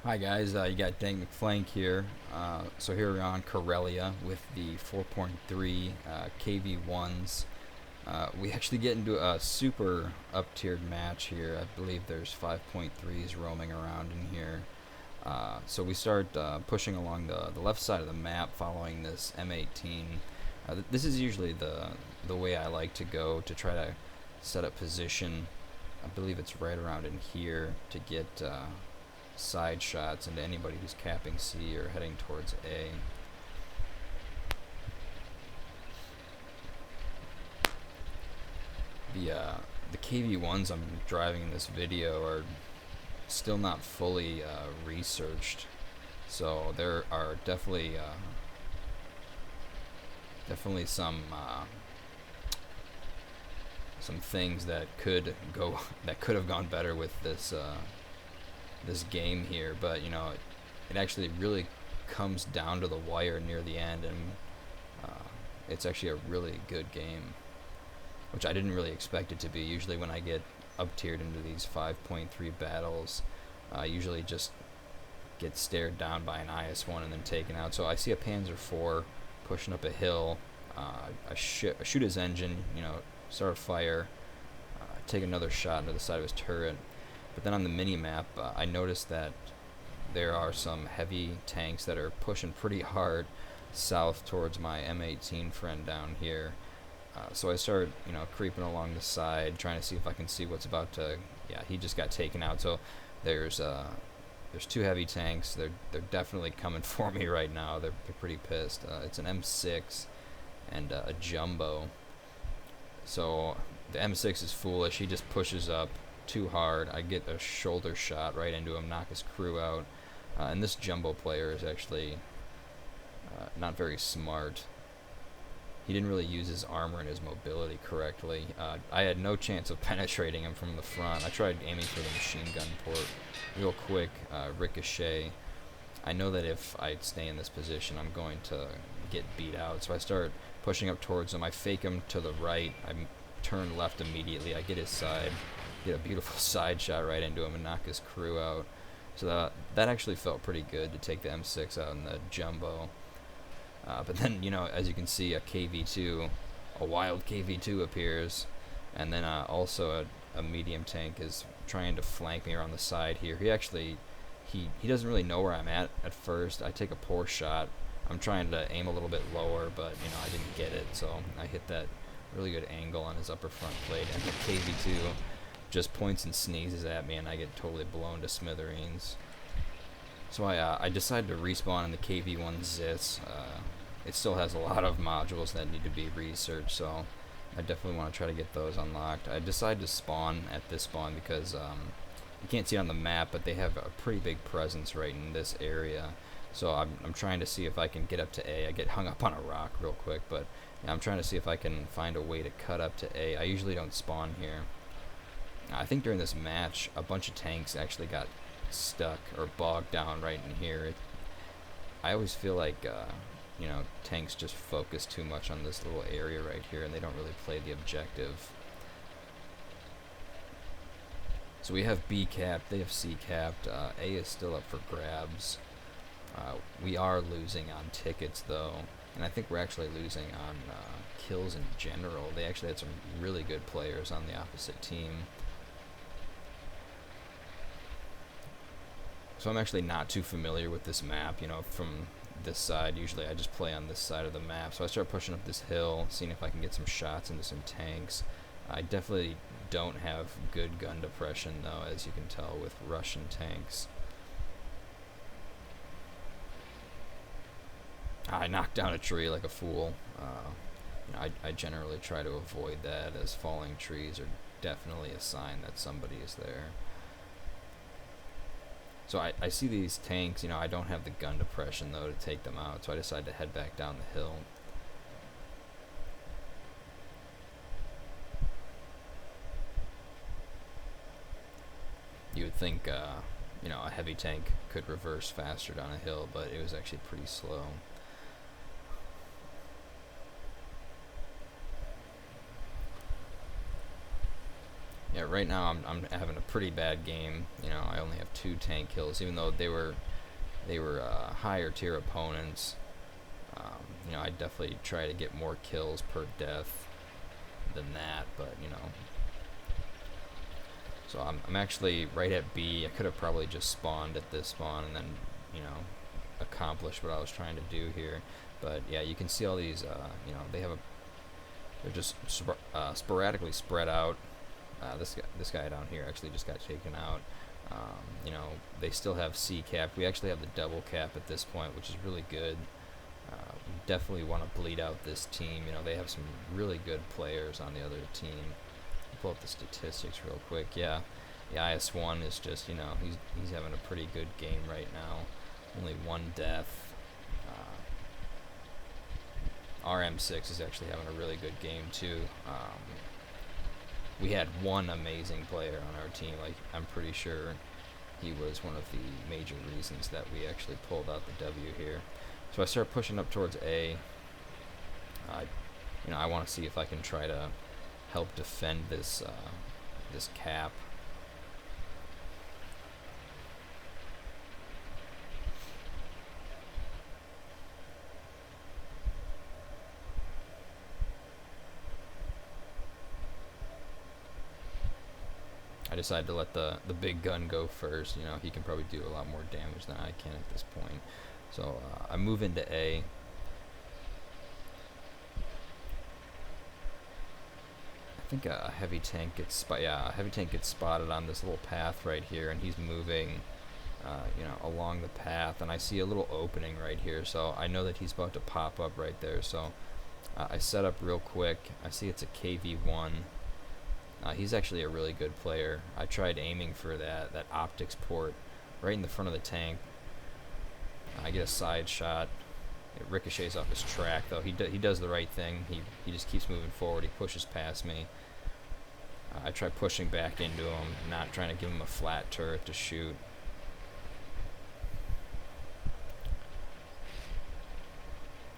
Hi guys, you got Dank McFlank here. So here we're on Karelia with the 4.3 KV1s. We actually get into a super up-tiered match here. I believe there's 5.3s roaming around in here. So we start pushing along the left side of the map following this M18. This is usually the way I like to go to try to set up position. I believe it's right around in here to get side shots into anybody who's capping C or heading towards A. The KV1s I'm driving in this video are still not fully researched, so there are definitely some things that could go that could have gone better with this game here, but you know it actually really comes down to the wire near the end, and it's actually a really good game, which I didn't really expect it to be. Usually when I get up tiered into these 5.3 battles, I usually just get stared down by an IS-1 and then taken out. So I see a Panzer IV pushing up a hill. I shoot his engine, start a fire, take another shot into the side of his turret. But then on the mini-map, I noticed that there are some heavy tanks that are pushing pretty hard south towards my M18 friend down here. So I started, creeping along the side, trying to see if I can see what's about to. Yeah, he just got taken out. So there's two heavy tanks. They're definitely coming for me right now. They're pretty pissed. It's an M6 and a jumbo. So the M6 is foolish. He just pushes up too hard. I get a shoulder shot right into him, knock his crew out. And this jumbo player is actually not very smart. He didn't really use his armor and his mobility correctly. I had no chance of penetrating him from the front. I tried aiming for the machine gun port real quick, ricochet. I know that if I stay in this position, I'm going to get beat out. So I start pushing up towards him. I fake him to the right. I turn left immediately. I get his side, get a beautiful side shot right into him and knock his crew out. So that actually felt pretty good to take the M6 out in the jumbo. But then, as you can see, a KV2, a wild KV2 appears, and then also a medium tank is trying to flank me around the side here. He doesn't really know where I'm at first. I take a poor shot. I'm trying to aim a little bit lower, but I didn't get it, so I hit that really good angle on his upper front plate, and the KV2 just points and sneezes at me, and I get totally blown to smithereens. So I decided to respawn in the KV1 Zis. It still has a lot of modules that need to be researched, so I definitely want to try to get those unlocked. I decided to spawn at this spawn because you can't see it on the map, but they have a pretty big presence right in this area. So I'm trying to see if I can get up to A. I get hung up on a rock real quick, but I'm trying to see if I can find a way to cut up to A. I usually don't spawn here. I think during this match, a bunch of tanks actually got stuck or bogged down right in here. I always feel like tanks just focus too much on this little area right here, and they don't really play the objective. So we have B capped, they have C capped. A is still up for grabs. We are losing on tickets though, and I think we're actually losing on kills in general. They actually had some really good players on the opposite team. So I'm actually not too familiar with this map, from this side. Usually I just play on this side of the map. So I start pushing up this hill, seeing if I can get some shots into some tanks. I definitely don't have good gun depression though, as you can tell with Russian tanks. I knocked down a tree like a fool. I generally try to avoid that, as falling trees are definitely a sign that somebody is there. So I see these tanks, I don't have the gun depression though to take them out, so I decide to head back down the hill. You would think, a heavy tank could reverse faster down a hill, but it was actually pretty slow. Yeah, right now I'm having a pretty bad game. You know, I only have 2 tank kills, even though they were higher tier opponents. You know, I definitely try to get more kills per death than that, but you know. So I'm actually right at B. I could have probably just spawned at this spawn and then, you know, accomplished what I was trying to do here. But yeah, you can see all these. You know, they're just sporadically spread out. This guy down here actually just got taken out. You know, they still have C cap. We actually have the double cap at this point, which is really good. We definitely want to bleed out this team. You know, they have some really good players on the other team. Pull up the statistics real quick. Yeah, the IS-1 is just, you know, he's having a pretty good game right now. Only 1 death. RM6 is actually having a really good game too. We had 1 amazing player on our team. Like, I'm pretty sure he was one of the major reasons that we actually pulled out the W here. So I start pushing up towards A. You know, I want to see if I can try to help defend this this cap. I decided to let the big gun go first. You know, he can probably do a lot more damage than I can at this point. So I move into A. I think a heavy tank gets a heavy tank gets spotted on this little path right here, and he's moving, you know, along the path, and I see a little opening right here, so I know that he's about to pop up right there. So I set up real quick. I see it's a KV1. He's actually a really good player. I tried aiming for that optics port right in the front of the tank. I get a side shot. It ricochets off his track, though. He does the right thing. He just keeps moving forward. He pushes past me. I try pushing back into him, not trying to give him a flat turret to shoot.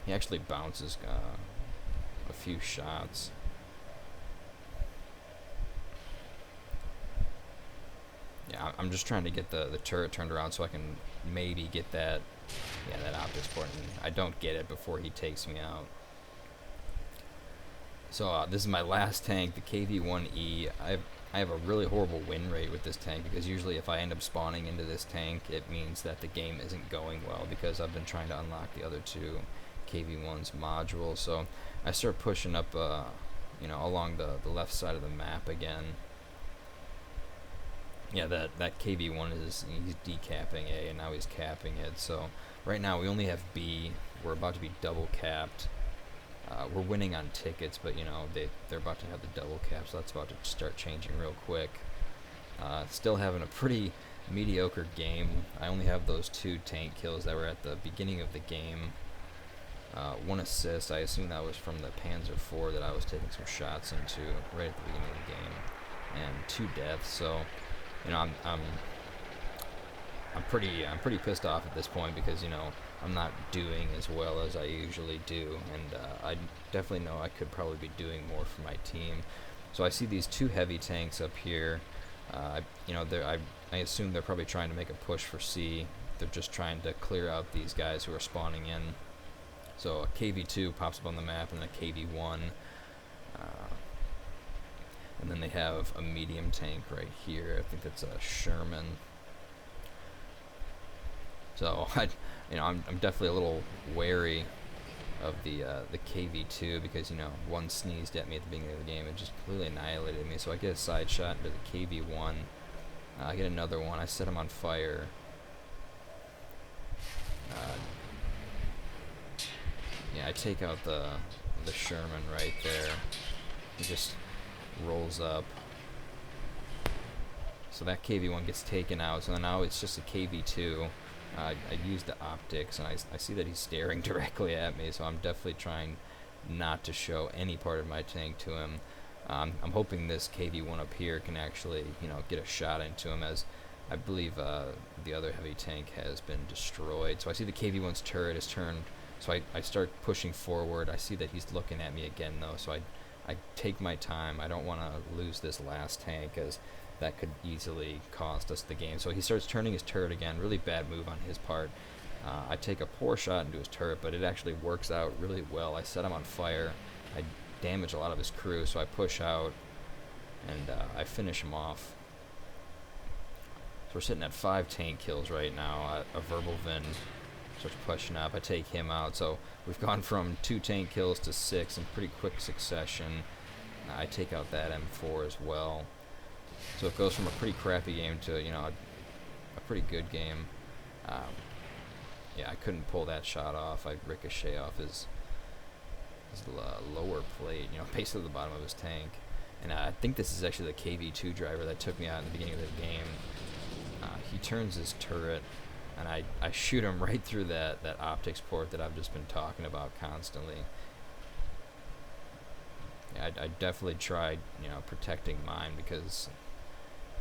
He actually bounces a few shots. Yeah, I'm just trying to get the turret turned around so I can maybe get that optics port, and I don't get it before he takes me out. So this is my last tank, the KV-1E. I have a really horrible win rate with this tank, because usually if I end up spawning into this tank, it means that the game isn't going well, because I've been trying to unlock the other 2 KV-1's modules. So I start pushing up, you know, along the left side of the map again. Yeah, that KV-1 he's decapping A, and now he's capping it. So right now we only have B. We're about to be double capped. We're winning on tickets, but you know, they're about to have the double cap, so that's about to start changing real quick. Still having a pretty mediocre game. I only have those 2 tank kills that were at the beginning of the game. 1 assist. I assume that was from the Panzer IV that I was taking some shots into right at the beginning of the game, and 2 deaths. So you know, I'm pretty pissed off at this point, because you know, I'm not doing as well as I usually do, and I definitely know I could probably be doing more for my team. So I see these 2 heavy tanks up here. You know, I assume they're probably trying to make a push for C. They're just trying to clear out these guys who are spawning in. So a KV-2 pops up on the map, and a KV-1. And then they have a medium tank right here. I think that's a Sherman. So I'm definitely a little wary of the KV-2, because you know, 1 sneezed at me at the beginning of the game and just completely annihilated me. So I get a side shot into the KV-1. I get another one. I set him on fire. Yeah, I take out the Sherman right there. He just rolls up. So that KV-1 gets taken out. So now it's just a KV-2. I use the optics, and I see that he's staring directly at me, so I'm definitely trying not to show any part of my tank to him. I'm hoping this KV-1 up here can actually, you know, get a shot into him, as I believe the other heavy tank has been destroyed. So I see the KV-1's turret is turned, so I start pushing forward. I see that he's looking at me again, though, so I I take my time. I don't want to lose this last tank, as that could easily cost us the game. So he starts turning his turret again. Really bad move on his part. I take a poor shot into his turret, but it actually works out really well. I set him on fire. I damage a lot of his crew, so I push out, and I finish him off. So we're sitting at 5 tank kills right now. A Verbal Vin starts pushing up. I take him out. So we've gone from 2 tank kills to 6 in pretty quick succession. I take out that M4 as well. So it goes from a pretty crappy game to, you know, a pretty good game. Yeah, I couldn't pull that shot off. I ricochet off his lower plate, you know, basically the bottom of his tank. And I think this is actually the KV2 driver that took me out in the beginning of the game. He turns his turret, and I shoot him right through that optics port that I've just been talking about constantly. Yeah, I definitely tried, you know, protecting mine, because,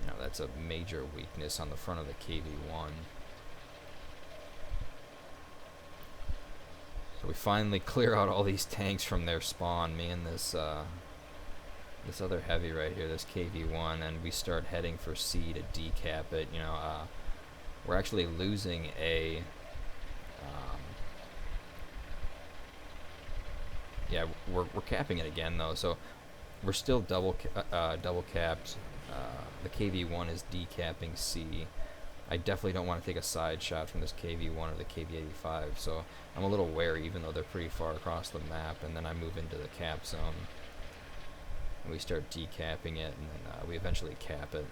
you know, that's a major weakness on the front of the KV1. So we finally clear out all these tanks from their spawn, me and this other heavy right here, this KV1, and we start heading for C to decap it. You know, we're actually losing a, yeah, we're capping it again though, so we're still double capped. The KV1 is decapping C. I definitely don't want to take a side shot from this KV1 or the KV85, so I'm a little wary, even though they're pretty far across the map. And then I move into the cap zone, and we start decapping it, and then we eventually cap it.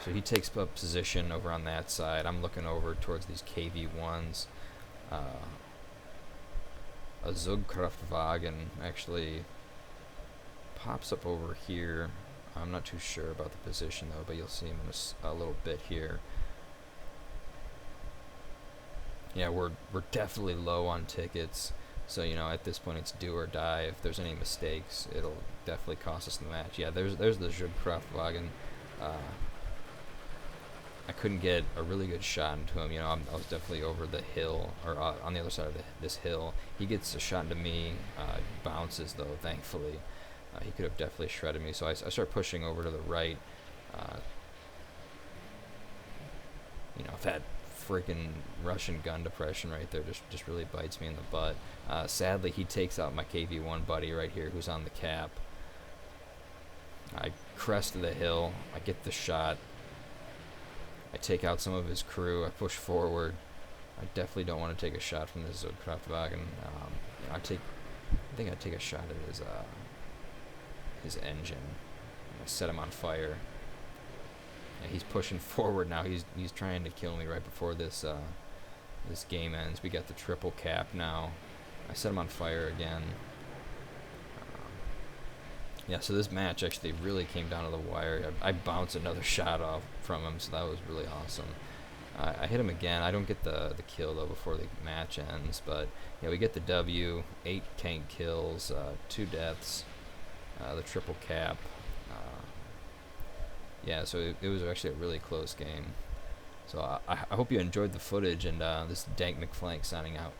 So he takes up position over on that side. I'm looking over towards these KV1s. A Zugkraftwagen actually pops up over here. I'm not too sure about the position though, but you'll see him in a little bit here. Yeah, we're definitely low on tickets, so, you know, at this point it's do or die. If there's any mistakes, it'll definitely cost us the match. Yeah, there's the Zugkraftwagen. I couldn't get a really good shot into him. You know, I was definitely over the hill, or on the other side of this hill. He gets a shot into me, bounces though, thankfully. He could have definitely shredded me, so I start pushing over to the right. You know, that freaking Russian gun depression right there just really bites me in the butt. Sadly, he takes out my KV1 buddy right here, who's on the cap. I crest the hill. I get the shot. I take out some of his crew. I push forward. I definitely don't want to take a shot from this Zugkraftwagen. I think I take a shot at his engine. I set him on fire. And he's pushing forward now. He's trying to kill me right before this this game ends. We got the triple cap now. I set him on fire again. Yeah, so this match actually really came down to the wire. I bounced another shot off from him, so that was really awesome. I hit him again. I don't get the kill though before the match ends, but yeah, we get the W. 8 tank kills, 2 deaths. The triple cap. Yeah, so it was actually a really close game. So I hope you enjoyed the footage, and this is Dank McFlank signing out.